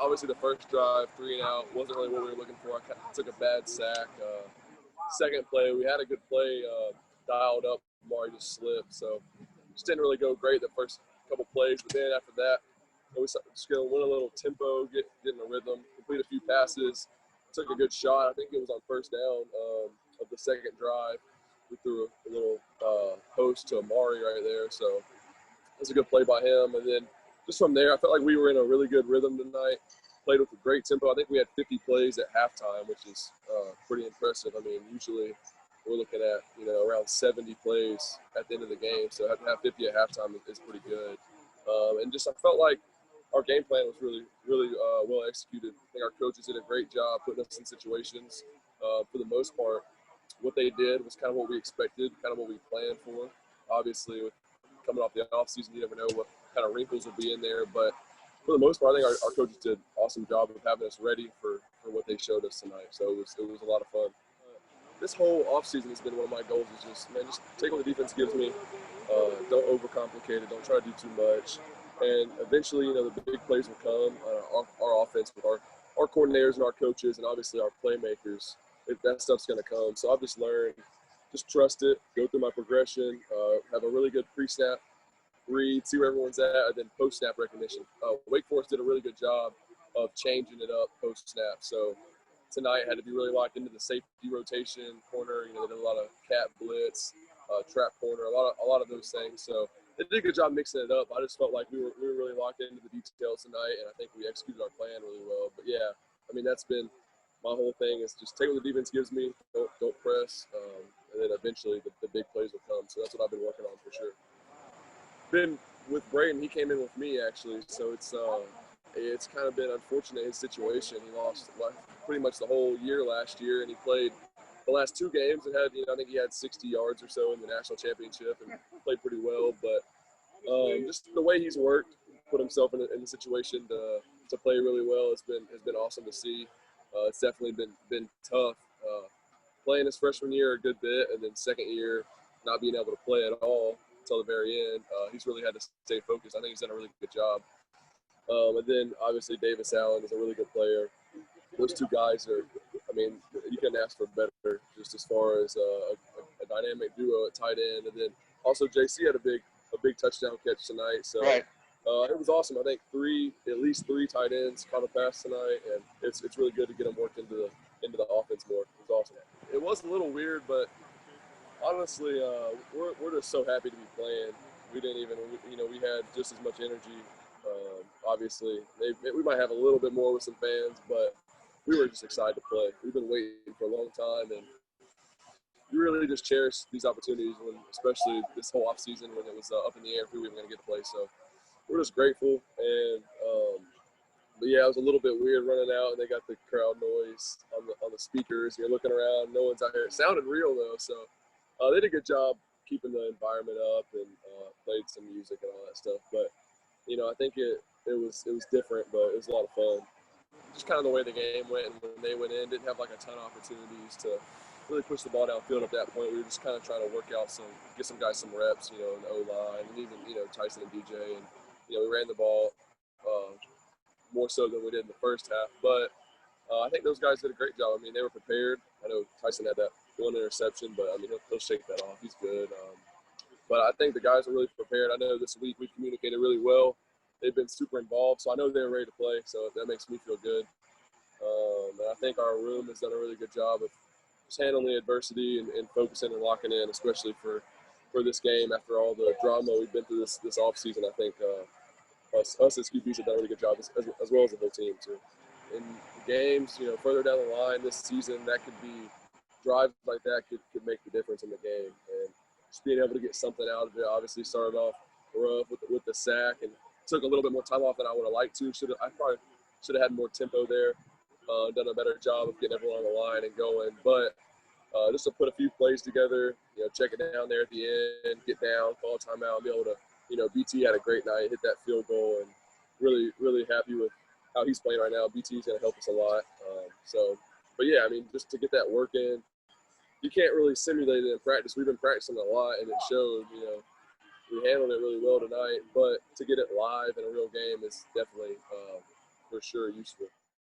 obviously the first drive, 3 and out, wasn't really what we were looking for. I took a bad sack. Second play, we had a good play dialed up. Amari just slipped, so just didn't really go great the first couple plays. But then after that, we just going to win a little tempo, get in a rhythm, complete a few passes, took a good shot. I think it was on first down of the second drive. We threw a little post to Amari right there, so it was a good play by him. And then just from there, I felt like we were in a really good rhythm tonight. Played with a great tempo. I think we had 50 plays at halftime, which is pretty impressive. I mean, usually we're looking at, around 70 plays at the end of the game. So having 50 at halftime is pretty good. And just I felt like our game plan was really, really well executed. I think our coaches did a great job putting us in situations. For the most part, what they did was kind of what we expected, kind of what we planned for. Obviously, with coming off the offseason, you never know what kind of wrinkles will be in there. But for the most part, I think our coaches did an awesome job of having us ready for what they showed us tonight. So it was a lot of fun. This whole offseason has been one of my goals is just take what the defense gives me. Don't overcomplicate it. Don't try to do too much. And eventually, the big plays will come. Our offense with our coordinators and our coaches and obviously our playmakers, that stuff's going to come. So I've just learned, just trust it, go through my progression, have a really good pre-snap read, see where everyone's at, and then post-snap recognition. Wake Forest did a really good job of changing it up post-snap. So tonight had to be really locked into the safety rotation corner. They did a lot of cat blitz, trap corner, a lot of those things. So they did a good job mixing it up. I just felt like we were really locked into the details tonight, and I think we executed our plan really well. But yeah, I mean, that's been my whole thing is just take what the defense gives me, don't press, and then eventually the big plays will come. So that's what I've been working on for sure. Been with Braden, he came in with me actually, so it's kind of been unfortunate his situation. He lost pretty much the whole year last year, and he played the last 2 games and had, I think he had 60 yards or so in the national championship and played pretty well. But just the way he's worked, put himself in a situation to play really well has been awesome to see. It's definitely been tough playing his freshman year a good bit, and then second year not being able to play at all until the very end. He's really had to stay focused. I think he's done a really good job. And then obviously Davis Allen is a really good player. Those 2 guys are, I mean, you couldn't ask for better just as far as a dynamic duo at tight end. And then also JC had a big touchdown catch tonight. So right. It was awesome. I think at least three tight ends caught a pass tonight, and it's really good to get them worked into the offense more. It was awesome. It was a little weird, but honestly, we're just so happy to be playing. We didn't even, we had just as much energy. Obviously, we might have a little bit more with some fans, but we were just excited to play. We've been waiting for a long time, and you really just cherish these opportunities, especially this whole off season when it was up in the air if we were even going to get to play. So we're just grateful. And but yeah, it was a little bit weird running out, and they got the crowd noise on the speakers. You're looking around, no one's out here. It sounded real though, so they did a good job keeping the environment up and played some music and all that stuff. But I think it was different, but it was a lot of fun. Just kind of the way the game went, and when they went in, didn't have like a ton of opportunities to really push the ball downfield at that point. We were just kind of trying to work out get some guys some reps, in the O-line, and even, Tyson and DJ. And, we ran the ball more so than we did in the first half. But I think those guys did a great job. I mean, they were prepared. I know Tyson had that 1 interception, but, I mean, he'll shake that off. He's good. But I think the guys are really prepared. I know this week we communicated really well. They've been super involved, so I know they're ready to play, so that makes me feel good. And I think our room has done a really good job of just handling the adversity and focusing and locking in, especially for this game after all the drama we've been through this offseason. I think us as QBs have done a really good job, as well as the whole team, too. In games, further down the line this season, that could be drives like that could make the difference in the game. And just being able to get something out of it, obviously started off rough with the sack and took a little bit more time off than I would have liked to. I probably should have had more tempo there, done a better job of getting everyone on the line and going. But just to put a few plays together, check it down there at the end, get down, call a timeout, and be able to, BT had a great night, hit that field goal, and really, really happy with how he's playing right now. BT's going to help us a lot. But yeah, I mean, just to get that work in, you can't really simulate it in practice. We've been practicing a lot, and it showed, we handled it really well tonight, but to get it live in a real game is definitely for sure useful.